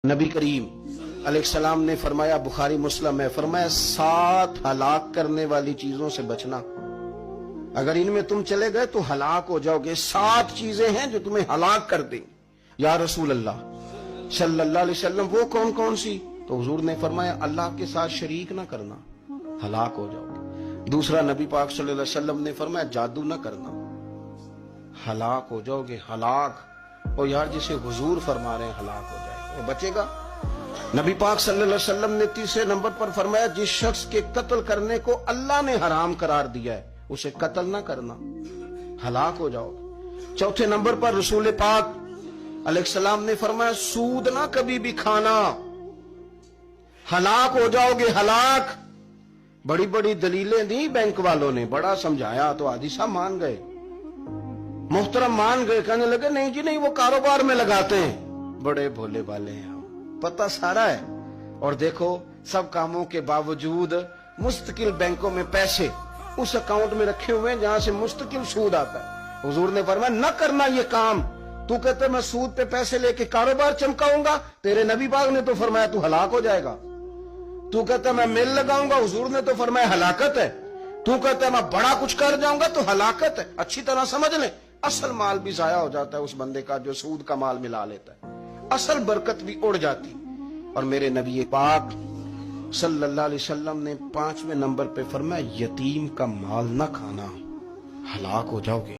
نبی کریم علیہ السلام نے فرمایا، بخاری مسلم میں فرمایا، 7 ہلاک کرنے والی چیزوں سے بچنا، اگر ان میں تم چلے گئے تو ہلاک ہو جاؤ گے۔ 7 چیزیں ہیں جو تمہیں ہلاک کر دیں۔ یا رسول اللہ صلی اللہ علیہ وسلم وہ کون کون سی؟ تو حضور نے فرمایا، اللہ کے ساتھ شریک نہ کرنا، ہلاک ہو جاؤ گے۔ دوسرا نبی پاک صلی اللہ علیہ وسلم نے فرمایا، جادو نہ کرنا، ہلاک ہو جاؤ گے، ہلاک۔ اور یار جسے حضور فرما رہے ہیں ہلاک ہو جائے گا، وہ بچے گا؟ نبی پاک صلی اللہ علیہ وسلم نے تیسرے نمبر پر فرمایا، جس شخص کے قتل کرنے کو اللہ نے حرام قرار دیا ہے اسے قتل نہ کرنا، ہلاک ہو جاؤ گے۔ چوتھے نمبر پر رسول پاک علیہ السلام نے فرمایا، سود نہ کبھی بھی کھانا، ہلاک ہو جاؤ گے، ہلاک۔ بڑی بڑی دلیلیں دی بینک والوں نے، بڑا سمجھایا تو حاجی صاحب مان گئے، محترم مان گئے، کہنے لگے نہیں جی نہیں، وہ کاروبار میں لگاتے ہیں۔ بڑے بھولے والے ہیں، پتہ سارا ہے۔ اور دیکھو سب کاموں کے باوجود مستقل بینکوں میں پیسے اس اکاؤنٹ میں رکھے ہوئے ہیں جہاں سے مستقل سود آتا ہے۔ حضور نے فرمایا، نہ کرنا یہ کام۔ تو کہتے میں سود پہ پیسے لے کے کاروبار چمکاؤں گا، تیرے نبی پاک نے تو فرمایا تو ہلاک ہو جائے گا۔ تو کہتا میں مل لگاؤں گا، حضور نے تو فرمایا ہلاکت ہے۔ تو کہتا ہے میں بڑا کچھ کر جاؤں گا تو ہلاکت ہے۔ اچھی طرح سمجھ لیں، اصل مال بھی ضائع ہو جاتا ہے اس بندے کا جو سود کا مال ملا لیتا ہے، اصل برکت بھی اڑ جاتی۔ اور میرے نبی پاک صلی اللہ علیہ وسلم نے 5ویں نمبر پہ فرمایا، یتیم کا مال نہ کھانا، ہلاک ہو جاؤ گے۔